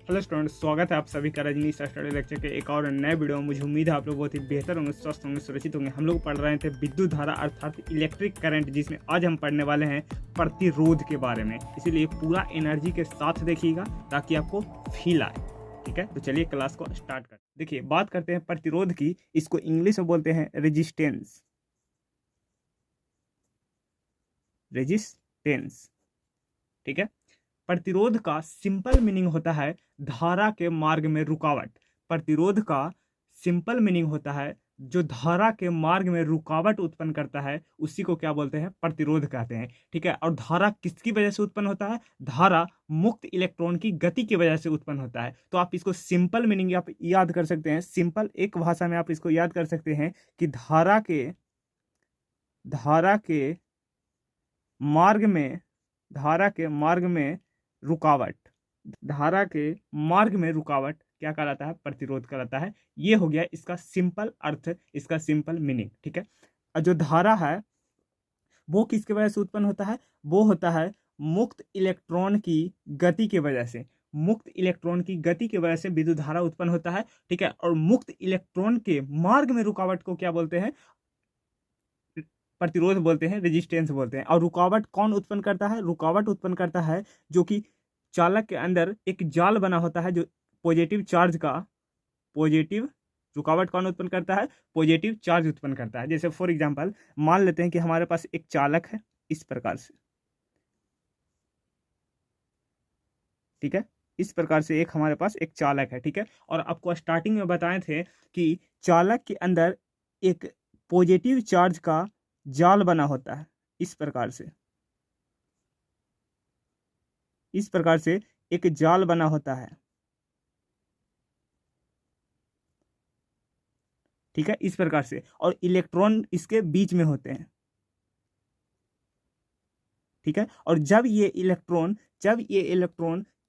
Hello students, स्वागत है आप सभी का रजनीश स्टडी लेक्चर के एक और नए वीडियो में। मुझे उम्मीद है आप लोग बहुत ही बेहतर होंगे, स्वस्थ होंगे, सुरक्षित होंगे। हम लोग पढ़ रहे थे विद्युत धारा अर्थात इलेक्ट्रिक करंट, जिसमें आज हम पढ़ने वाले हैं प्रतिरोध के बारे में। इसीलिए पूरा एनर्जी के साथ देखिएगा ताकि आपको फील आए। ठीक है, तो चलिए क्लास को स्टार्ट करते हैं। देखिए, बात करते हैं प्रतिरोध की। इसको इंग्लिश में बोलते हैं रेजिस्टेंस। रेजिस्टेंस, ठीक है। प्रतिरोध का सिंपल मीनिंग होता है धारा के मार्ग में रुकावट। प्रतिरोध का सिंपल मीनिंग होता है जो धारा के मार्ग में रुकावट उत्पन्न करता है, उसी को क्या बोलते हैं? प्रतिरोध कहते हैं। ठीक है, और धारा किसकी वजह से उत्पन्न होता है? धारा मुक्त इलेक्ट्रॉन की गति की वजह से उत्पन्न होता है। तो आप इसको सिंपल मीनिंग आप याद कर सकते हैं। सिंपल एक भाषा में आप इसको याद कर सकते हैं कि धारा के मार्ग में रुकावट, धारा के मार्ग में रुकावट क्या कहलाता है? प्रतिरोध कहलाता है। ये हो गया इसका सिंपल अर्थ, इसका सिंपल मीनिंग। ठीक है, और जो धारा है वो किसकी वजह से उत्पन्न होता है? वो होता है मुक्त इलेक्ट्रॉन की गति की वजह से। मुक्त इलेक्ट्रॉन की गति की वजह से विद्युत धारा उत्पन्न होता है। ठीक है, और मुक्त इलेक्ट्रॉन के मार्ग में रुकावट को क्या बोलते हैं? प्रतिरोध बोलते हैं, रेजिस्टेंस बोलते हैं। और रुकावट कौन उत्पन्न करता है? रुकावट उत्पन्न करता है जो कि चालक के अंदर एक जाल बना होता है, जो पॉजिटिव चार्ज का रुकावट कौन उत्पन्न करता है? पॉजिटिव चार्ज उत्पन्न करता है। जैसे फॉर एग्जांपल मान लेते हैं कि हमारे पास एक चालक है इस प्रकार से। ठीक है, इस प्रकार से एक हमारे पास एक चालक है। ठीक है, और आपको स्टार्टिंग में बताए थे कि चालक के अंदर एक पॉजिटिव चार्ज का जाल बना होता है। इस प्रकार से एक जाल बना होता है। ठीक है, इस प्रकार से, और इलेक्ट्रॉन इसके बीच में होते हैं। ठीक है, और जब ये इलेक्ट्रॉन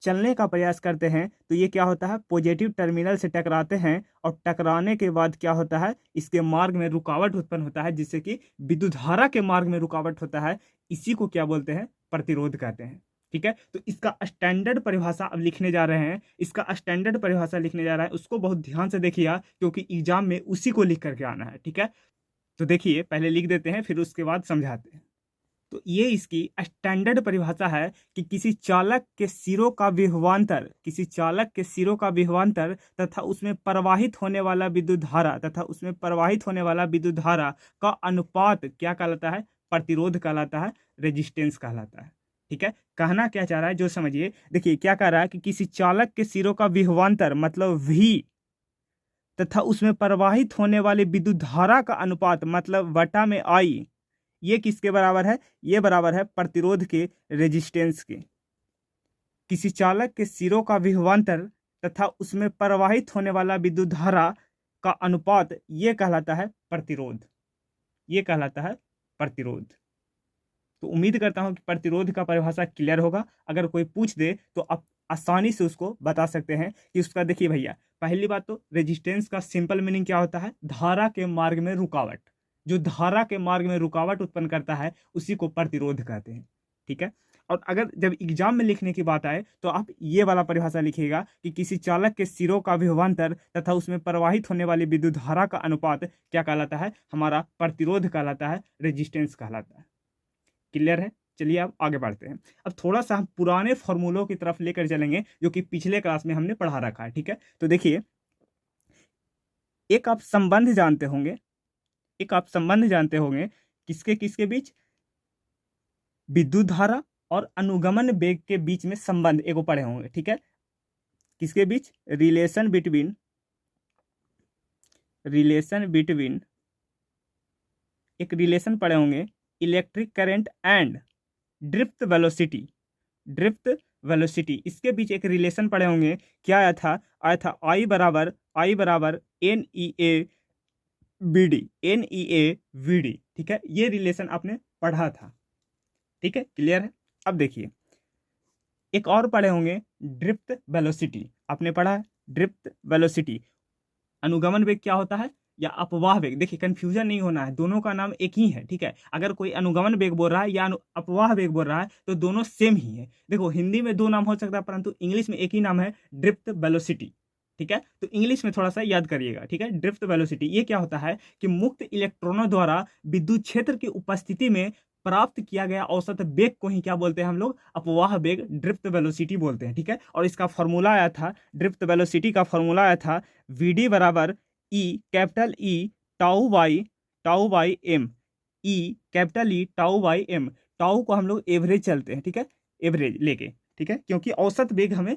चलने का प्रयास करते हैं तो ये क्या होता है? पॉजिटिव टर्मिनल से टकराते हैं, और टकराने के बाद क्या होता है? इसके मार्ग में रुकावट उत्पन्न होता है, जिससे कि विद्युत धारा के मार्ग में रुकावट होता है। इसी को क्या बोलते हैं? प्रतिरोध कहते हैं। ठीक है, तो इसका स्टैंडर्ड परिभाषा अब लिखने जा रहे हैं। इसका स्टैंडर्ड परिभाषा लिखने जा रहा है, उसको बहुत ध्यान से देखिए क्योंकि एग्जाम में उसी को लिख करके आना है। ठीक है, तो देखिए पहले लिख देते हैं, फिर उसके बाद समझाते हैं। तो ये इसकी स्टैंडर्ड परिभाषा है कि किसी चालक के सिरों का विभवांतर तथा उसमें प्रवाहित होने वाला विद्युत धारा का अनुपात क्या कहलाता है? प्रतिरोध कहलाता है, रेजिस्टेंस कहलाता है। ठीक है, कहना क्या चाह रहा है जो समझिए। देखिए क्या कह रहा है कि किसी चालक के सिरों का विभवांतर मतलब V तथा उसमें प्रवाहित होने वाले विद्युत धारा का अनुपात मतलब बटा में I, ये किसके बराबर है? ये बराबर है प्रतिरोध के, रेजिस्टेंस के। किसी चालक के सिरों का विभवांतर तथा उसमें प्रवाहित होने वाला विद्युत धारा का अनुपात ये कहलाता है प्रतिरोध। तो उम्मीद करता हूं कि प्रतिरोध का परिभाषा क्लियर होगा। अगर कोई पूछ दे तो आप आसानी से उसको बता सकते हैं कि उसका। देखिए भैया, पहली बात तो रेजिस्टेंस का सिंपल मीनिंग क्या होता है? धारा के मार्ग में रुकावट। जो धारा के मार्ग में रुकावट उत्पन्न करता है उसी को प्रतिरोध कहते हैं। ठीक है, और अगर जब एग्जाम में लिखने की बात आए तो आप ये वाला परिभाषा लिखिएगा कि किसी चालक के सिरों का विभवांतर तथा उसमें प्रवाहित होने वाली विद्युत धारा का अनुपात क्या कहलाता है? हमारा प्रतिरोध कहलाता है, रेजिस्टेंस कहलाता है। क्लियर है? चलिए अब आगे बढ़ते हैं। अब थोड़ा सा हम पुराने फॉर्मूलों की तरफ लेकर चलेंगे जो कि पिछले क्लास में हमने पढ़ा रखा है। ठीक है, तो देखिए एक आप संबंध जानते होंगे किसके किसके बीच? विद्युत धारा और अनुगमन वेग के बीच में संबंध एगो पढ़े होंगे। ठीक है, किसके बीच? रिलेशन बिटवीन एक रिलेशन पढ़े होंगे, electric current and drift velocity. इसके बीच एक रिलेशन पढ़े होंगे। क्या आया था? I बराबर NEA VD। ठीक है, ये रिलेशन आपने पढ़ा था। ठीक है, क्लियर है? अब देखिए एक और पढ़े होंगे, ड्रिफ्ट वेलोसिटी। आपने पढ़ा है ड्रिफ्ट वेलोसिटी। अनुगमन वेग क्या होता है? या अपवाह वेग, देखिए कंफ्यूजन नहीं होना है, दोनों का नाम एक ही है, ठीक है। अगर कोई अनुगमन वेग बोल रहा है या अपवाह वेग बोल रहा है तो दोनों सेम ही है। देखो हिंदी में दो नाम हो सकता है परंतु इंग्लिश में एक ही नाम है, ड्रिफ्ट वेलोसिटी, ठीक है। तो इंग्लिश में थोड़ा सा याद करिएगा, ठीक है। ड्रिफ्ट वेलोसिटी ये क्या होता है कि मुक्त इलेक्ट्रॉनों द्वारा विद्युत क्षेत्र की उपस्थिति में प्राप्त किया गया औसत वेग को ही क्या बोलते हैं हम लोग, अपवाह वेग, ड्रिफ्ट वेलोसिटी बोलते हैं, ठीक है। और इसका फॉर्मूला आया था, ड्रिफ्ट वेलोसिटी का फॉर्मूला आया था वीडी बराबर E capital E tau by M, E capital E tau by M. Tau को हम लोग एवरेज चलते हैं, ठीक है, एवरेज लेके, ठीक है, क्योंकि औसत वेग हमें,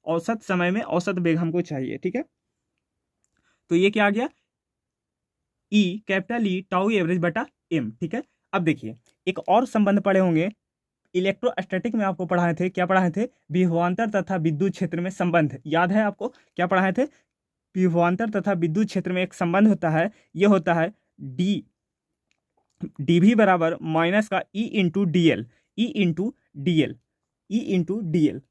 औसत समय में औसत वेग हमको चाहिए, ठीक है। तो ये क्या आ गया, ई कैपिटल ई टाउ एवरेज बटा एम, ठीक है। अब देखिए एक और संबंध पढ़े होंगे, इलेक्ट्रोस्टैटिक में आपको पढ़ाए थे, क्या पढ़ाए थे, विभवांतर तथा विद्युत क्षेत्र में संबंध, याद है आपको क्या पढ़ाए थे, विभवांतर तथा विद्युत क्षेत्र में एक संबंध होता है, ये होता है डी डीवी बराबर माइनस का E into D L, E into D L, E into D L,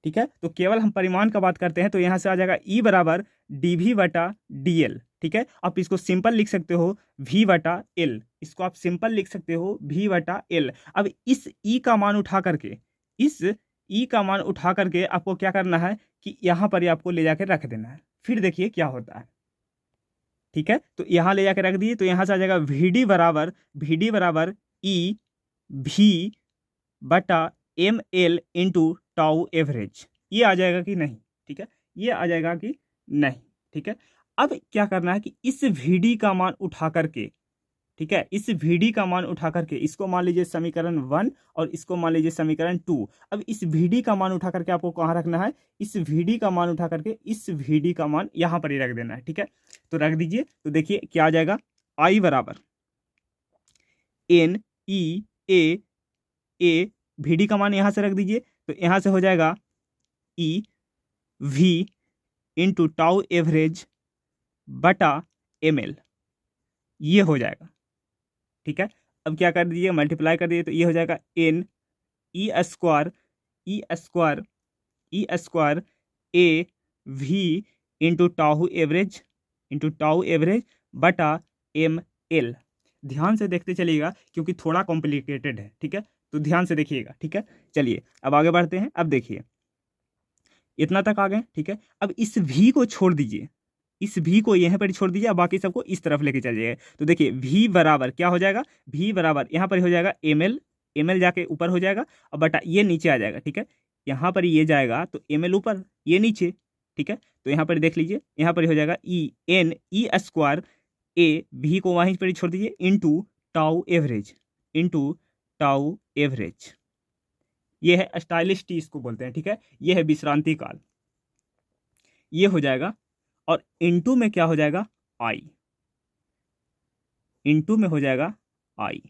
ठीक है। तो केवल हम परिमाण का बात करते हैं तो यहां से आ जाएगा ई बराबर डीवी बटा डी एल, ठीक है। आप इसको सिंपल लिख सकते हो v बटा एल, इसको आप सिंपल लिख सकते हो v बटा एल। अब इस ई का मान उठा करके, इस ई का मान उठा करके आपको क्या करना है कि यहां पर ही आपको ले जाकर रख देना है, फिर देखिए क्या होता है, ठीक है। तो यहां ले जाकर रख दिए तो यहां से आ जाएगा वी डी बराबर ई भी बटा M L into tau average, ये आ जाएगा कि नहीं, ठीक है, ये आ जाएगा कि नहीं, ठीक है। अब क्या करना है कि इस वीडी का मान उठा करके, ठीक है, इस वीडी का मान उठा करके इसको मान लीजिए समीकरण 1 और इसको मान लीजिए समीकरण 2। अब इस वीडी का मान उठा करके आपको कहाँ रखना है, इस वीडी का मान उठा करके इस वीडी का मान यहाँ पर ही रख देना है, ठीक है। तो रख दीजिए तो देखिए क्या आ जाएगा, आई बराबर एन ई ए वीडी का मान यहाँ से रख दीजिए तो यहाँ से हो जाएगा E V into tau average बटा एम एल, ये हो जाएगा, ठीक है। अब क्या कर दीजिए, मल्टीप्लाई कर दीजिए तो ये हो जाएगा N E square E square E square A V into tau average बटा एम एल। ध्यान से देखते चलिएगा क्योंकि थोड़ा कॉम्प्लिकेटेड है, ठीक है, तो ध्यान से देखिएगा, ठीक है। चलिए अब आगे बढ़ते हैं, अब देखिए इतना तक आ गए, ठीक है। अब इस भी को छोड़ दीजिए, इस भी को यहाँ पर छोड़ दीजिए, अब बाकी सबको इस तरफ लेके चलिए। तो देखिए v बराबर क्या हो जाएगा, v बराबर यहाँ पर हो जाएगा एम एल जाके ऊपर हो जाएगा और बटा ये नीचे आ जाएगा, ठीक है। यहाँ पर ये जाएगा तो एम एल ऊपर ये नीचे, ठीक है। तो यहाँ पर देख लीजिए यहाँ पर हो जाएगा ई एन ई स्क्वायर ए भी को वहीं पर छोड़ दीजिए इंटू टाउ एवरेज, ये है स्टाइलिश टी इसको बोलते हैं, ठीक है। ये है विश्रांति काल, ये हो जाएगा। और इनटू में क्या हो जाएगा, आई, इनटू में हो जाएगा आई।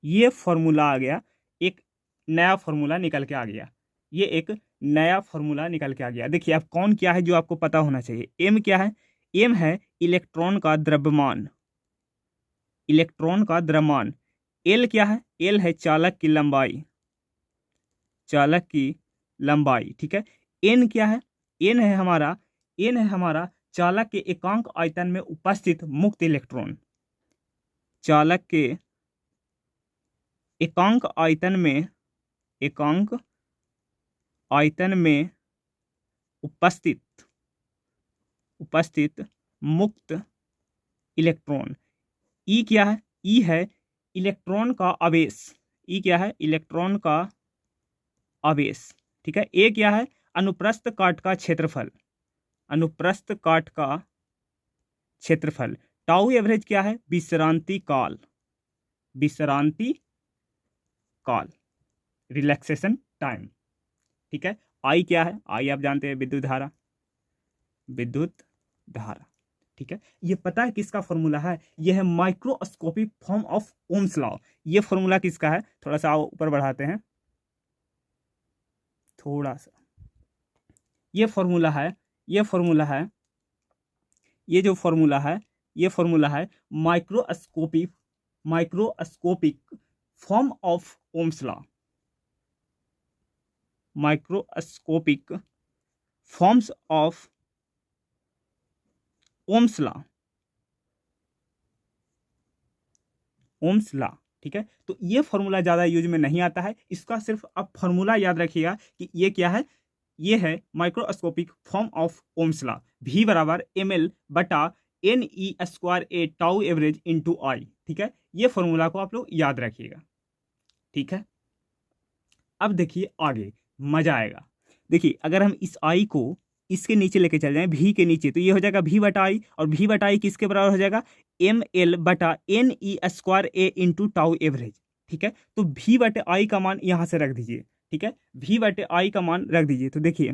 ये फॉर्मूला आ गया, एक नया फॉर्मूला निकल के आ गया, ये एक नया फॉर्मूला निकल के आ गया। देखिए अब कौन क्या है जो आपको पता होना चाहिए, एम क्या है, एम है इलेक्ट्रॉन का द्रव्यमान, इलेक्ट्रॉन का द्रव्यमान। एल क्या है, एल है चालक की लंबाई, चालक की लंबाई, ठीक है। एन क्या है, एन है हमारा चालक के एकांक आयतन में उपस्थित मुक्त इलेक्ट्रॉन, चालक के एकांक आयतन में उपस्थित मुक्त इलेक्ट्रॉन। ई क्या है, ई है इलेक्ट्रॉन का आवेश, ई क्या है, इलेक्ट्रॉन का आवेश, ठीक है। ए क्या है, अनुप्रस्थ काट का क्षेत्रफल, अनुप्रस्थ काट का क्षेत्रफल। टाउ एवरेज क्या है, विश्रांति काल, रिलैक्सेशन टाइम, ठीक है। आई क्या है, आई आप जानते हैं विद्युत धारा, ठीक है। ये पता है किसका फॉर्मूला है, ये है microscopic form of Ohm's law. ये फॉर्मूला किसका है, थोड़ा सा ऊपर बढ़ाते हैं, थोड़ा सा, ये जो फॉर्मूला है microscopic form of Ohm's law, microscopic forms of Ohm's law, Ohm's law. ठीक है, तो ये फॉर्मूला ज़्यादा यूज में नहीं आता है, इसका सिर्फ आप फॉर्मूला याद रखिएगा कि ये क्या है, ये है microscopic form of Ohm's law, V बराबर ml बटा NE स्क्वायर ए टाउ एवरेज इंटू आई। ठीक है, ये फॉर्मूला को आप लोग याद रखिएगा। ठीक है, अब देखिए आगे मजा आएगा। देखिए अगर हम इस आई को इसके नीचे लेके चल जाएं, V के नीचे, तो ये हो जाएगा V बटा आई, और V बटा आई किसके बराबर हो जाएगा, ML बटा NE स्क्वायर ए इंटू टाउ एवरेज। ठीक है, तो V बटे आई का मान यहाँ से रख दीजिए। ठीक है, V बटे आई का मान रख दीजिए, तो देखिए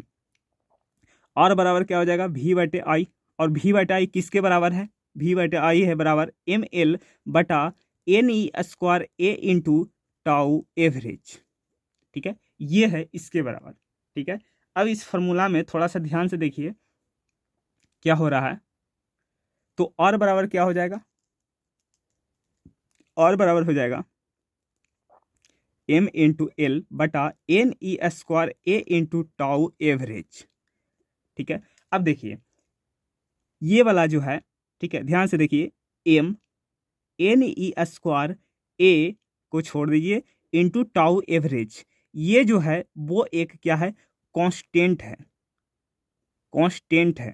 R बराबर क्या हो जाएगा, V बटे आई, और V बटे आई किसके बराबर है, V बटे आई है बराबर ML बटा NE स्क्वायर ए इंटू टाउ एवरेज। ठीक है, ये है इसके बराबर। ठीक है, अब इस फॉर्मूला में थोड़ा सा ध्यान से देखिए क्या हो रहा है। तो R बराबर क्या हो जाएगा, R बराबर हो जाएगा M इंटू एल बटा NE स्क्वायर ए इंटू टाउ एवरेज। ठीक है, अब देखिए ये वाला जो है, ठीक है ध्यान से देखिए, M NE स्क्वायर ए को छोड़ दीजिए इंटू टाउ एवरेज, ये जो है वो एक क्या है, कांस्टेंट है, कांस्टेंट है।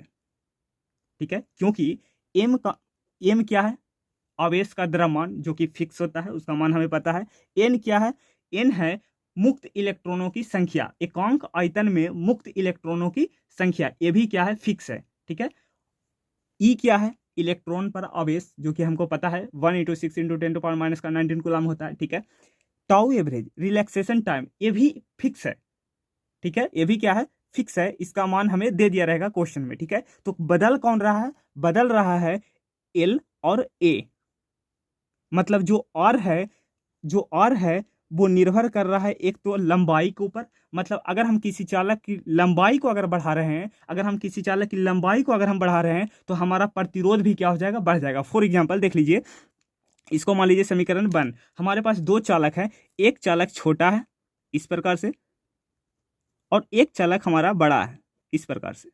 ठीक है, क्योंकि M क्या है, आवेश का द्रव्यमान जो कि फिक्स होता है, उसका मान हमें पता है। N क्या है, N है मुक्त इलेक्ट्रॉनों की संख्या, एकांक आयतन में मुक्त इलेक्ट्रॉनों की संख्या, ये भी क्या है, फिक्स है। ठीक है, E क्या है, इलेक्ट्रॉन पर आवेश, जो कि हमको पता है 1 × 6 × 10⁻⁻⁹ कूलम होता है। ठीक है, टाउ एवरेज रिलैक्सेशन टाइम, ये भी फिक्स है। ठीक है, ये भी क्या है, फिक्स है, इसका मान हमें दे दिया रहेगा क्वेश्चन में। ठीक है, तो बदल कौन रहा है, बदल रहा है L और A, मतलब जो R है, जो R है वो निर्भर कर रहा है एक तो लंबाई के ऊपर, मतलब अगर हम किसी चालक की लंबाई को अगर बढ़ा रहे हैं, अगर हम किसी चालक की लंबाई को अगर हम बढ़ा रहे हैं तो हमारा प्रतिरोध भी क्या हो जाएगा, बढ़ जाएगा। फॉर एग्जांपल देख लीजिए, इसको मान लीजिए समीकरण 1, हमारे पास दो चालक है, एक चालक छोटा है इस प्रकार से, और एक चालक हमारा बड़ा है इस प्रकार से।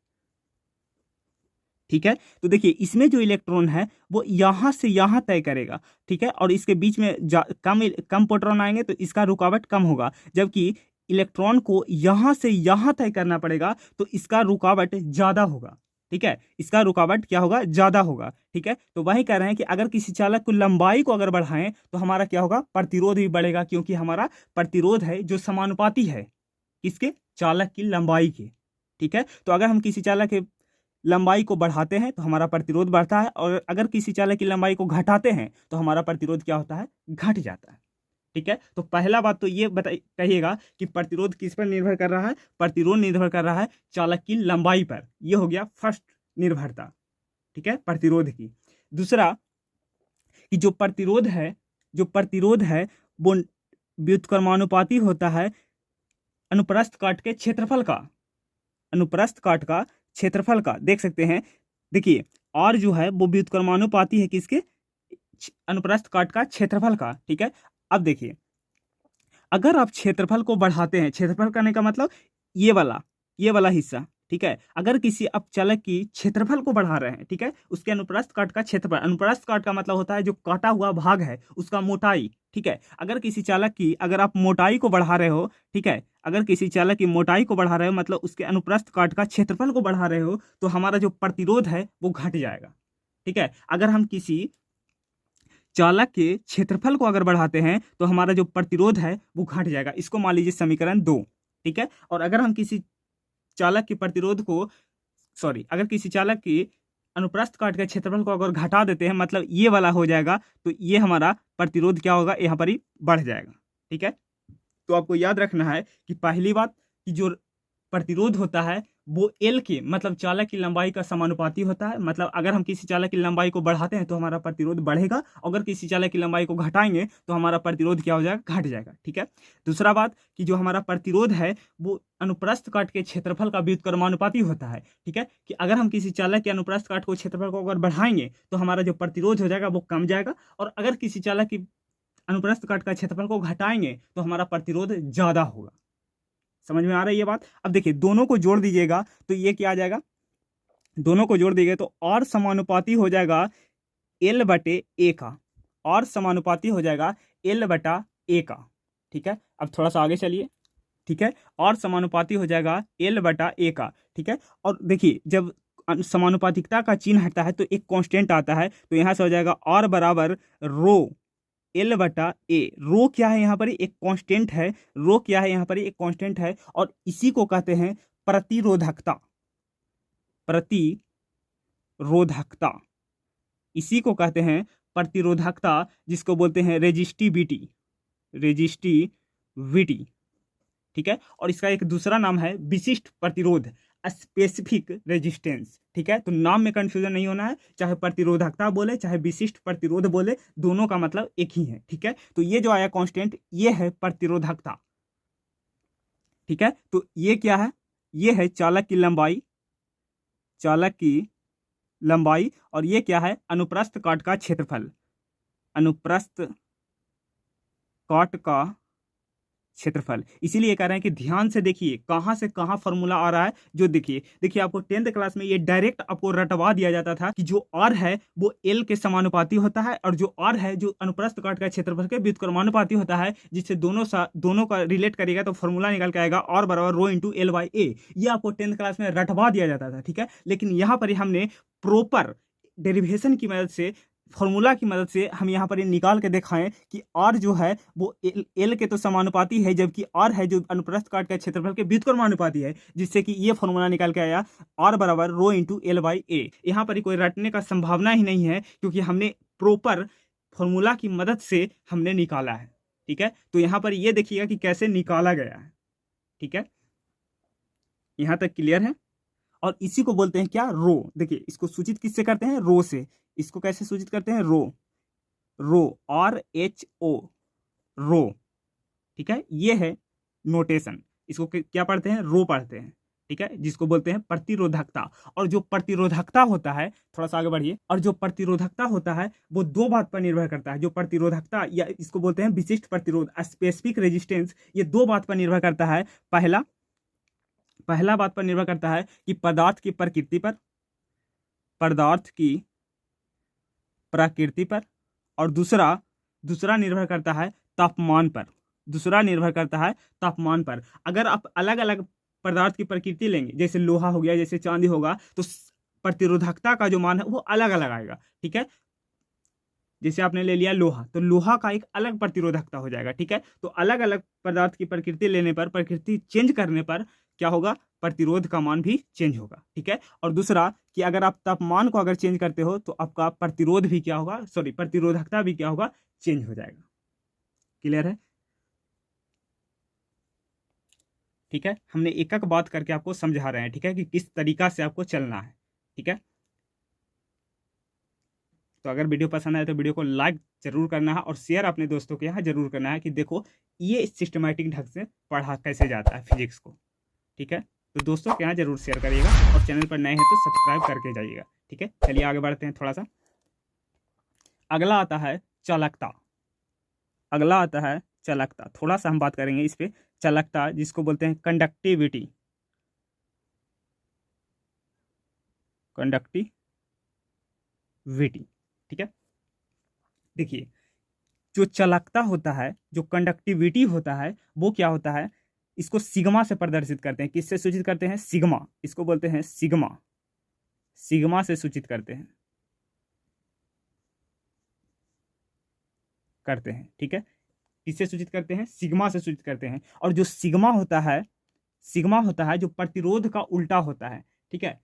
ठीक है, तो देखिए इसमें जो इलेक्ट्रॉन है वो यहां से यहां तय करेगा। ठीक है, और इसके बीच में कम प्रोटॉन आएंगे तो इसका रुकावट कम होगा, जबकि इलेक्ट्रॉन को यहां से यहां तय करना पड़ेगा तो इसका रुकावट ज्यादा होगा। ठीक है, इसका रुकावट क्या होगा, ज्यादा होगा। ठीक है, तो वही कह रहे हैं कि अगर किसी चालक को लंबाई को अगर बढ़ाएं तो हमारा क्या होगा, प्रतिरोध भी बढ़ेगा, क्योंकि हमारा प्रतिरोध है जो समानुपाती है किसके, चालक की लंबाई के। ठीक है, तो अगर हम किसी चालक के लंबाई को बढ़ाते हैं तो हमारा प्रतिरोध बढ़ता है, और अगर किसी चालक की लंबाई को घटाते हैं तो हमारा प्रतिरोध क्या होता है, घट जाता है। ठीक है, तो पहला बात तो ये कहिएगा कि प्रतिरोध किस पर निर्भर कर रहा है, प्रतिरोध निर्भर कर रहा है चालक की लंबाई पर। ये हो गया फर्स्ट निर्भरता, ठीक है, प्रतिरोध की। दूसरा कि जो प्रतिरोध है, जो प्रतिरोध है वो व्युत्क्रमानुपाती होता है अनुप्रस्थ काट के क्षेत्रफल का, अनुप्रस्थ काट का क्षेत्रफल का। देख सकते हैं, देखिए R जो है वो व्युत्क्रमानुपाती है किसके, अनुप्रस्थ काट का क्षेत्रफल का। ठीक है, अब देखिए अगर आप क्षेत्रफल को बढ़ाते हैं, क्षेत्रफल करने का मतलब ये वाला हिस्सा। ठीक है, अगर किसी अपचालक की क्षेत्रफल को बढ़ा रहे हैं, ठीक है, उसके अनुप्रस्थ काट का क्षेत्रफल, अनुप्रस्थ काट का मतलब होता है जो काटा हुआ भाग है उसका मोटाई। ठीक है, अगर किसी चालक की अगर आप मोटाई को बढ़ा रहे हो, ठीक है, अगर किसी चालक की मोटाई को बढ़ा रहे हो मतलब उसके अनुप्रस्थ काट का क्षेत्रफल को बढ़ा रहे हो, तो हमारा जो प्रतिरोध है वो घट जाएगा। ठीक है, अगर हम किसी चालक के क्षेत्रफल को अगर बढ़ाते हैं तो हमारा जो प्रतिरोध है वो घट जाएगा। इसको मान लीजिए समीकरण 2। ठीक है, और अगर हम किसी चालक के प्रतिरोध को अगर किसी चालक की अनुप्रस्थ काट के क्षेत्रफल को अगर घटा देते हैं, मतलब ये वाला हो जाएगा, तो ये हमारा प्रतिरोध क्या होगा, यहाँ पर ही बढ़ जाएगा। ठीक है, तो आपको याद रखना है कि पहली बात कि जो प्रतिरोध होता है वो एल के मतलब चालक की लंबाई का समानुपाती होता है। मतलब अगर हम किसी चालक की लंबाई को बढ़ाते हैं तो हमारा प्रतिरोध बढ़ेगा, अगर किसी चालक की लंबाई को घटाएंगे तो हमारा प्रतिरोध क्या हो जाएगा, घट जाएगा। ठीक है, दूसरा बात कि जो हमारा प्रतिरोध है वो अनुप्रस्थ काट के क्षेत्रफल का व्युत्क्रमानुपाती होता है। ठीक है, कि अगर हम किसी चालक के अनुप्रस्थ काट को क्षेत्रफल को अगर बढ़ाएंगे तो हमारा जो प्रतिरोध हो जाएगा वो कम जाएगा, और अगर किसी चालक की अनुप्रस्थ काट का क्षेत्रफल को घटाएंगे तो हमारा प्रतिरोध ज्यादा होगा। समझ में आ रही है बात। अब देखिए दोनों को जोड़ दीजिएगा तो ये क्या आ जाएगा, दोनों को जोड़ दीजिएगा तो R समानुपाती हो जाएगा L बटे A का, और समानुपाती हो जाएगा एल बटा ए का। ठीक है, अब थोड़ा सा आगे चलिए। ठीक है, और समानुपाती हो जाएगा एल बटा ए का। ठीक है, और देखिए जब समानुपातिकता का चिन्ह हटता है तो एक कांस्टेंट आता है, तो यहाँ से हो जाएगा और बराबर रो एल बटा ए। रो क्या है यहाँ पर, एक कांस्टेंट है। रो क्या है यहाँ पर, एक कांस्टेंट है, और इसी को कहते हैं प्रतिरोधकता। प्रतिरोधकता, इसी को कहते हैं प्रतिरोधकता, जिसको बोलते हैं रेजिस्टिविटी। रेजिस्टिविटी, ठीक है, और इसका एक दूसरा नाम है विशिष्ट प्रतिरोध, स्पेसिफिक रेजिस्टेंस। ठीक है, तो नाम में कंफ्यूजन नहीं होना है, चाहे प्रतिरोधकता बोले चाहे विशिष्ट प्रतिरोध बोले, दोनों का मतलब एक ही है। ठीक है, तो ये जो आया कांस्टेंट, ये है प्रतिरोधकता। ठीक है, तो ये क्या है, ये है चालक की लंबाई, चालक की लंबाई, और ये क्या है, अनुप्रस्थ काट का क्षेत्रफल, अनुप्रस्थ काट का क्षेत्रफल। इसीलिए कह रहे हैं कि ध्यान से देखिए कहां से कहां फॉर्मूला आ रहा है। जो देखिए आपको 10th क्लास में ये डायरेक्ट आपको रटवा दिया जाता था कि जो r है वो l के समानुपाती होता है, और जो r है जो अनुप्रस्थ काट का क्षेत्रफल के व्युत्क्रमानुपाती होता है, जिससे दोनों का रिलेट करेगा तो फॉर्मूला निकल के आएगा r बराबर रो इंटू एल बाई ए। ये आपको 10th क्लास में रटवा दिया जाता था। ठीक है, लेकिन यहाँ पर हमने प्रॉपर डेरिवेशन की मदद से, फॉर्मूला की मदद से हम यहाँ पर ये निकाल के दिखाएं कि r जो है वो l के तो समानुपाती है, जबकि r है जो अनुप्रस्थ काट का क्षेत्रफल के व्युत्क्रमानुपाती है, जिससे कि ये फॉर्मूला निकल के आया r बराबर रो इंटू एल बाई ए। यहाँ पर कोई रटने का संभावना ही नहीं है, क्योंकि हमने प्रॉपर फॉर्मूला की मदद से हमने निकाला है। ठीक है, तो यहाँ पर ये देखिएगा कि कैसे निकाला गया है। ठीक है, यहाँ तक क्लियर है। और इसी को बोलते हैं क्या, रो। देखिए इसको सूचित किससे करते हैं, रो से। इसको कैसे सूचित करते हैं, रो, रो RHO, रो। ठीक है, ये है नोटेशन। इसको क्या पढ़ते हैं, रो पढ़ते हैं। ठीक है, जिसको बोलते हैं प्रतिरोधकता। और जो प्रतिरोधकता होता है, थोड़ा सा आगे बढ़िए, और जो प्रतिरोधकता होता है वो दो बात पर निर्भर करता है। जो प्रतिरोधकता, या इसको बोलते हैं विशिष्ट प्रतिरोध, स्पेसिफिक रेजिस्टेंस, ये दो बात पर निर्भर करता है। पहला बात पर निर्भर करता है कि पदार्थ की प्रकृति पर, पदार्थ की प्रकृति पर, और दूसरा निर्भर करता है तापमान पर। दूसरा निर्भर करता है तापमान पर। अगर आप अलग अलग पदार्थ की प्रकृति लेंगे, जैसे लोहा हो गया, जैसे चांदी होगा, तो प्रतिरोधकता का जो मान है वो अलग अलग आएगा। ठीक है, जैसे आपने ले लिया लोहा, तो लोहा का एक अलग प्रतिरोधकता हो जाएगा। ठीक है, तो अलग अलग पदार्थ की प्रकृति लेने पर, प्रकृति चेंज करने पर क्या होगा, प्रतिरोध का मान भी चेंज होगा। ठीक है, और दूसरा कि अगर आप तापमान को अगर चेंज करते हो तो आपका प्रतिरोध भी क्या होगा, प्रतिरोधकता भी क्या होगा, चेंज हो जाएगा। क्लियर है। ठीक है, हमने एक एक बात करके आपको समझा रहे हैं। ठीक है, कि किस तरीका से आपको चलना है। ठीक है, तो अगर वीडियो पसंद आए तो वीडियो को लाइक जरूर करना है, और शेयर अपने दोस्तों के यहाँ जरूर करना है कि देखो ये सिस्टमैटिक ढंग से पढ़ा कैसे जाता है फिजिक्स को। ठीक है, तो दोस्तों के यहाँ जरूर शेयर करिएगा, और चैनल पर नए हैं तो सब्सक्राइब करके जाइएगा। ठीक है, चलिए आगे बढ़ते हैं थोड़ा सा। अगला आता है चालकता। अगला आता है चालकता। थोड़ा सा हम बात करेंगे इस पे, चालकता जिसको बोलते हैं कंडक्टिविटी। कंडक्टिविटी, ठीक है। देखिए जो चालकता होता है, जो कंडक्टिविटी होता है, वो क्या होता है, इसको सिग्मा से प्रदर्शित करते हैं। किससे सूचित करते हैं, सिग्मा। इसको बोलते हैं सिग्मा, सिग्मा से सूचित करते हैं। ठीक है, किससे सूचित करते हैं, सिग्मा से सूचित करते हैं। और जो सिग्मा होता है, सिग्मा होता है जो प्रतिरोध का उल्टा होता है। ठीक है,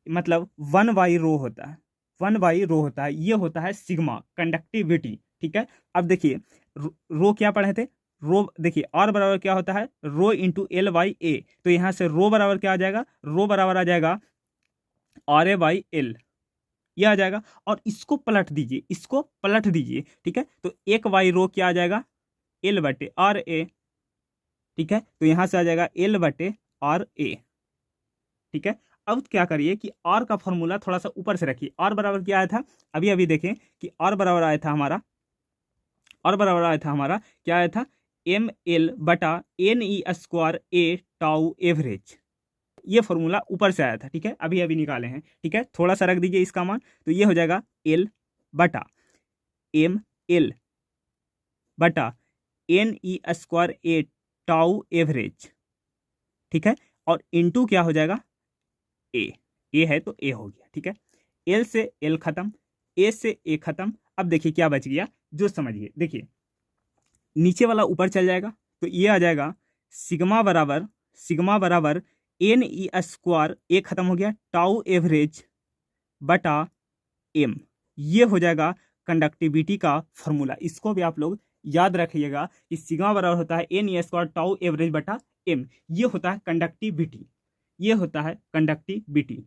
मतलब 1/ρ होता है, 1/ρ होता है, ये होता है सिग्मा, कंडक्टिविटी। ठीक है, अब देखिए रो क्या पढ़े थे, रो। देखिए R बराबर क्या होता है, रो इंटू एल बाई ए। तो यहाँ से रो बराबर क्या आ जाएगा, रो बराबर आ जाएगा RA/L, ये आ जाएगा। और इसको पलट दीजिए, इसको पलट दीजिए। ठीक है, तो 1/ρ क्या आ जाएगा, L/RA। ठीक है, तो यहाँ से आ जाएगा L/RA। ठीक है, अब क्या करिए कि R का फॉर्मूला थोड़ा सा ऊपर से रखिए। R बराबर क्या आया था, अभी अभी देखें कि R बराबर आया था हमारा, R बराबर आया था हमारा, क्या आया था, ml/ne² टाउ एवरेज। ये फॉर्मूला ऊपर से आया था। ठीक है, अभी अभी निकाले हैं। ठीक है, थोड़ा सा रख दीजिए इसका मान, तो ये हो जाएगा L/m एल बटा एन ई स्क्वायर ए टाउ एवरेज, ठीक है, और इनटू क्या हो जाएगा ए है तो ए हो गया, ठीक है। एल से एल खत्म, ए से ए खत्म। अब देखिए क्या बच गया, जो समझिए, देखिए नीचे वाला ऊपर चल जाएगा तो ये आ जाएगा सिग्मा बराबर एन ई स्क्वायर, ए खत्म हो गया, टाउ एवरेज बटा एम। ये हो जाएगा कंडक्टिविटी का फॉर्मूला। इसको भी आप लोग याद रखिएगा कि सिग्मा बराबर होता है N E square tau average बटा एम। ये होता है कंडक्टिविटी, ये होता है कंडक्टिविटी,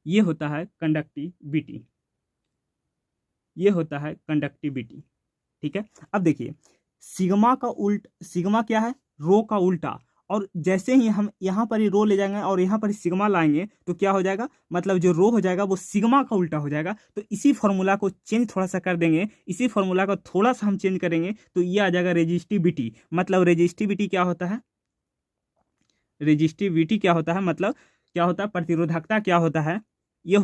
ये होता है कंडक्टिविटी, ये होता है कंडक्टिविटी, ठीक है। अब देखिए सिग्मा क्या है, रो का उल्टा, और जैसे ही हम यहाँ पर ही रो ले जाएंगे और यहाँ पर ही सिग्मा लाएंगे तो क्या हो जाएगा, मतलब जो रो हो जाएगा वो सिग्मा का उल्टा हो जाएगा। तो इसी फॉर्मूला को चेंज थोड़ा सा कर देंगे, इसी फॉर्मूला को थोड़ा सा हम चेंज करेंगे तो ये आ जाएगा रेजिस्टिविटी। मतलब रेजिस्टिविटी क्या होता है, रेजिस्टिविटी क्या होता है, मतलब क्या होता है, प्रतिरोधकता क्या होता है, ये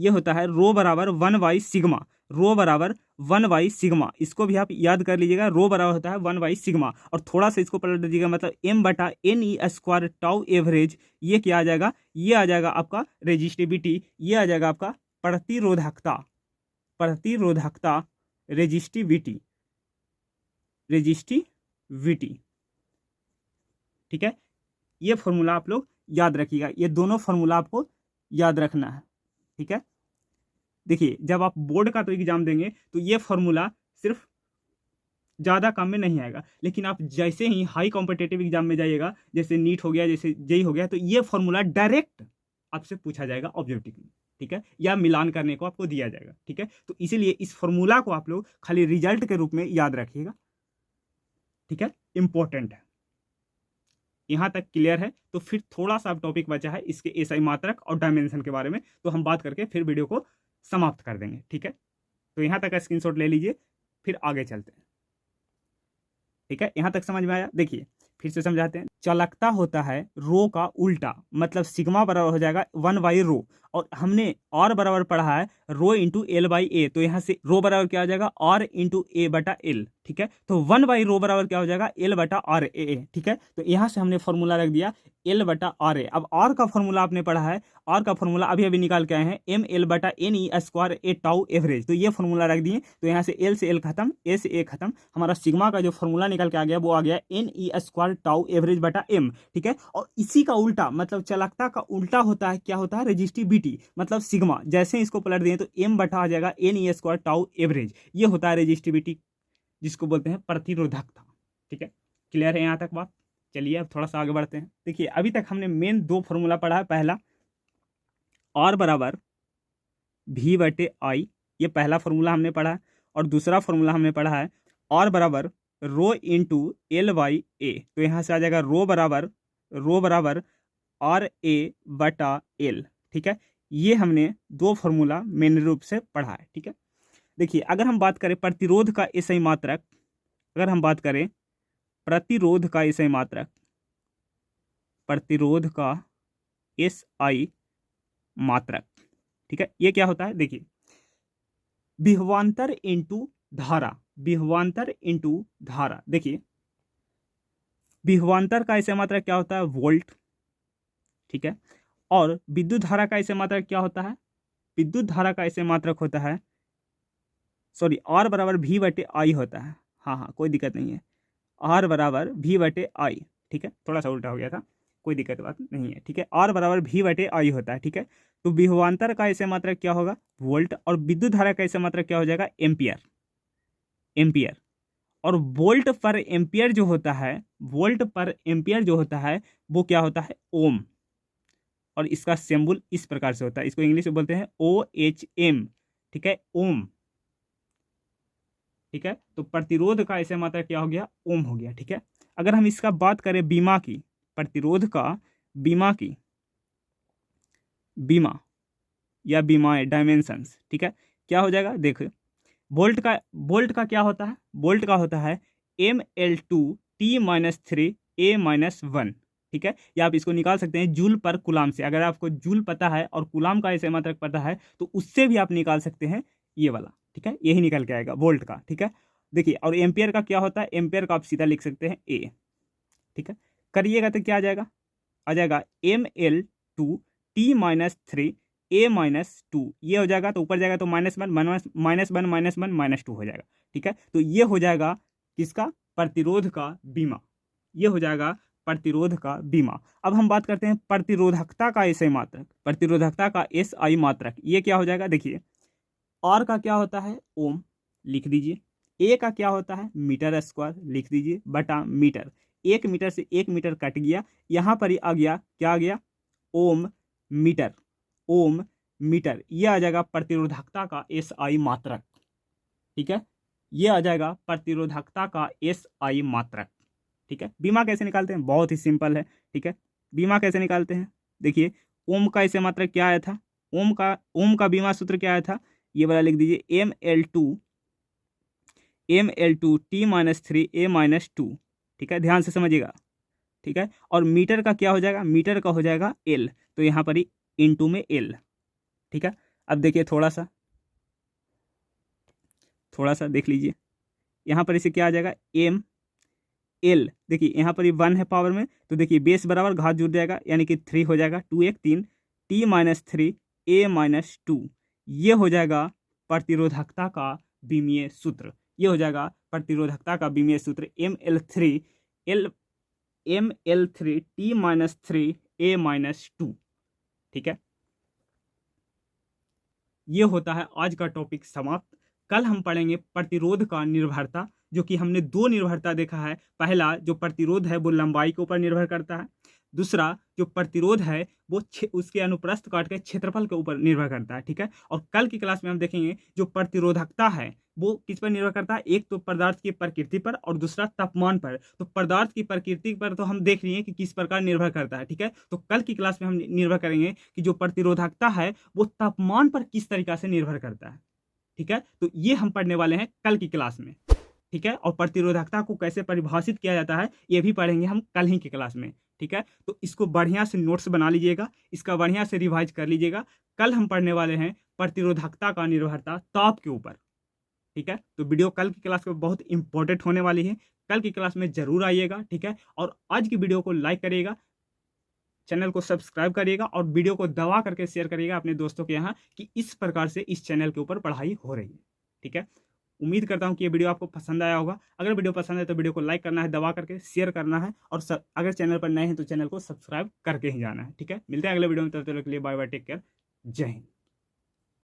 होता है रो बराबर 1/सिग्मा, रो बराबर 1/सिग्मा। इसको भी आप याद कर लीजिएगा, रो बराबर होता है 1/सिग्मा, और थोड़ा सा इसको पलट दीजिएगा, मतलब एम बटा N E square tau average. ये क्या आ जाएगा, ये आ जाएगा आपका रेजिस्टिविटी, ये आ जाएगा आपका प्रतिरोधकता, प्रतिरोधकता रेजिस्टिविटी, रेजिस्टिविटी, ठीक है। ये फॉर्मूला आप लोग याद रखिएगा, ये दोनों फॉर्मूला आपको याद रखना है, ठीक है। देखिए जब आप बोर्ड का तो एग्जाम देंगे तो ये फॉर्मूला सिर्फ ज़्यादा काम में नहीं आएगा, लेकिन आप जैसे ही हाई कॉम्पिटिटिव एग्जाम में जाइएगा, जैसे नीट हो गया, जैसे जेई हो गया, तो ये फॉर्मूला डायरेक्ट आपसे पूछा जाएगा ऑब्जेक्टिव में, ठीक है, या मिलान करने को आपको दिया जाएगा, ठीक है। तो इसीलिए इस फॉर्मूला को आप लोग खाली रिजल्ट के रूप में याद रखिएगा, ठीक है, इंपॉर्टेंट है। यहाँ तक क्लियर है। तो फिर थोड़ा सा टॉपिक बचा है इसके एसआई मात्रक और डायमेंशन के बारे में, तो हम बात करके फिर वीडियो को समाप्त कर देंगे, ठीक है। तो यहाँ तक स्क्रीनशॉट ले लीजिए, फिर आगे चलते हैं, ठीक है। यहाँ तक समझ में आया। देखिए फिर से समझाते हैं। चालकता होता है रो का उल्टा, मतलब सिग्मा बराबर हो जाएगा 1/रो, और हमने और बराबर पढ़ा है रो इंटू L/A, तो यहाँ से रो बराबर क्या हो जाएगा R इंटू A बटा L, ठीक है। तो 1/रो बराबर क्या हो जाएगा L बटा RA, ठीक है। तो यहाँ से हमने फॉर्मूला रख दिया L बटा RA। अब R का फॉर्मूला आपने पढ़ा है, R का फॉर्मूला अभी अभी निकाल के आए हैं, ML बटा NE स्क्वायर ए टाउ एवरेज। तो ये फॉर्मूला रख दिए, तो यहाँ से L से L खत्म, A से A खत्म, हमारा सिग्मा का जो फॉर्मूला निकल के आ गया वो आ गया NE स्क्वायर टाउ एवरेज बटा M, ठीक है। और इसी का उल्टा, मतलब चालकता का उल्टा होता है, क्या होता है, रेजिस्टिविटी, मतलब सिग्मा। जैसे इसको पलट दिए तो M बटा आ जाएगा NE स्क्वायर टाउ एवरेज। ये होता है रेजिस्टिविटी, जिसको बोलते हैं प्रतिरोधकता, ठीक है। क्लियर है यहाँ तक बात। चलिए अब थोड़ा सा आगे बढ़ते हैं। देखिए अभी तक हमने मेन दो फॉर्मूला पढ़ा है। पहला R बराबर V/I, ये पहला फॉर्मूला हमने पढ़ा है, और दूसरा फॉर्मूला हमने पढ़ा है R बराबर रो इंटू L/A। तो यहाँ से आ जाएगा रो बराबर RA बटा L, ठीक है। ये हमने दो फॉर्मूला मेन रूप से पढ़ा है, ठीक है। देखिए अगर हम बात करें प्रतिरोध का एसआई मात्रक, अगर हम बात करें प्रतिरोध का एसआई मात्रक, प्रतिरोध का एसआई मात्रक, ठीक है, ये क्या होता है। देखिए विभवांतर इंटू धारा, विभवांतर इंटू धारा। देखिए विभवांतर का एसआई मात्रक क्या होता है, वोल्ट, ठीक है। और विद्युत धारा का एसआई मात्रक क्या होता है, विद्युत धारा का एसआई मात्रक होता है, सॉरी, R बराबर V/I होता है। हाँ कोई दिक्कत नहीं है, R बराबर V/I, ठीक है। थोड़ा सा उल्टा हो गया था, कोई दिक्कत बात नहीं है, ठीक है। R बराबर V/I होता है, ठीक है। तो विभवांतर का एसआई मात्रक क्या होगा, वोल्ट, और विद्युत धारा का एसआई मात्रक क्या हो जाएगा, एम्पियर, एम्पियर। और वोल्ट पर एम्पियर जो होता है, वोल्ट पर एम्पियर जो होता है वो क्या होता है, ओम, और इसका सिंबल इस प्रकार से होता है, इसको इंग्लिश में बोलते हैं OHM, ठीक है, ओम, ठीक है। तो प्रतिरोध का ऐसे मात्रा क्या हो गया, ओम हो गया, ठीक है। अगर हम इसका बात करें बीमा की, प्रतिरोध का बीमा की, बीमा या बीमाएं डायमेंशंस, ठीक है, क्या हो जाएगा। देखो वोल्ट का क्या होता है, वोल्ट का होता है ML2T-3A-1, ठीक है। या आप इसको निकाल सकते हैं जूल पर कुलाम से। अगर आपको जूल पता है और कुलाम का ऐसे मात्रक पता है तो उससे भी आप निकाल सकते हैं ये वाला, ठीक है, यही निकल के आएगा वोल्ट का। ठीक है, देखिए, और एम्पियर का क्या होता है, एम्पियर का आप सीधा लिख सकते हैं ए। ठीक है, करिएगा तो क्या आ जाएगा ml2t-3 a-2, ये हो जाएगा तो ऊपर जाएगा तो -1 -1 -1 हो जाएगा। ठीक है, तो ये हो जाएगा किसका, प्रतिरोध का बीमा, ये हो जाएगा प्रतिरोध का बीमा। अब हम बात करते हैं प्रतिरोधकता का एसआई मात्रक, प्रतिरोधकता का एसआई मात्रक ये क्या हो जाएगा, देखिए आर का क्या होता है, ओम लिख दीजिए, ए का क्या होता है, मीटर स्क्वायर लिख दीजिए बटा मीटर, 1 मीटर से 1 मीटर कट गया, यहाँ पर ही आ गया, क्या आ गया, ओम मीटर, ओम मीटर, ये आ जाएगा प्रतिरोधकता का एसआई मात्रक। ठीक है, ये आ जाएगा प्रतिरोधकता का एसआई मात्रक। ठीक है, बीमा कैसे निकालते हैं, बहुत ही सिंपल है। ठीक है, बीमा कैसे निकालते हैं, देखिए ओम का एसआई मात्रक क्या आया था, ओम का बीमा सूत्र क्या आया था, ये वाला लिख दीजिए ml2t-3 a-2। ठीक है, ध्यान से समझिएगा। ठीक है, और मीटर का क्या हो जाएगा, मीटर का हो जाएगा एल, तो यहाँ पर ही इंटू में एल। ठीक है, अब देखिए थोड़ा सा देख लीजिए, यहाँ पर इसे क्या आ जाएगा, एम एल, देखिए यहाँ पर ये 1 है पावर में, तो देखिए बेस बराबर घात जुड़ जाएगा, यानी कि 3 हो जाएगा, 2 1 3 t-3 a-2, ये हो जाएगा प्रतिरोधकता का बीमीय सूत्र, ये हो जाएगा प्रतिरोधकता का बीमीय सूत्र ml3 t-3 a-2। ठीक है, ये होता है आज का टॉपिक समाप्त। कल हम पढ़ेंगे प्रतिरोध का निर्भरता, जो कि हमने 2 निर्भरता देखा है। पहला जो प्रतिरोध है वो लंबाई के ऊपर निर्भर करता है, दूसरा जो प्रतिरोध है वो उसके अनुप्रस्थ काट के क्षेत्रफल के ऊपर निर्भर करता है। ठीक है, और कल की क्लास में हम देखेंगे जो प्रतिरोधकता है वो किस पर निर्भर करता है, एक तो पदार्थ की प्रकृति पर और दूसरा तापमान पर। तो पदार्थ की प्रकृति पर तो हम देख लिए कि किस प्रकार निर्भर करता है। ठीक है, तो कल की क्लास में हम निर्भर करेंगे कि जो प्रतिरोधकता है वो तापमान पर किस तरीका से निर्भर करता है। ठीक है, तो ये हम पढ़ने वाले हैं कल की क्लास में। ठीक है, और प्रतिरोधकता को कैसे परिभाषित किया जाता है ये भी पढ़ेंगे हम कल ही की क्लास में। ठीक है, तो इसको बढ़िया से नोट्स बना लीजिएगा, इसका बढ़िया से रिवाइज कर लीजिएगा। कल हम पढ़ने वाले हैं प्रतिरोधकता का निर्भरता ताप के ऊपर। ठीक है, तो वीडियो कल की क्लास में बहुत इंपॉर्टेंट होने वाली है, कल की क्लास में जरूर आइएगा। ठीक है, और आज की वीडियो को लाइक करिएगा, चैनल को सब्सक्राइब करिएगा और वीडियो को दबा करके शेयर करिएगा अपने दोस्तों के यहाँ कि इस प्रकार से इस चैनल के ऊपर पढ़ाई हो रही है। ठीक है, उम्मीद करता हूँ कि ये वीडियो आपको पसंद आया होगा। अगर वीडियो पसंद है तो वीडियो को लाइक करना है, दबा करके शेयर करना है, और अगर चैनल पर नए हैं तो चैनल को सब्सक्राइब करके ही जाना है। ठीक है, मिलते हैं अगले वीडियो में, तब तक के लिए बाय बाय, टेक केयर, जय हिंद।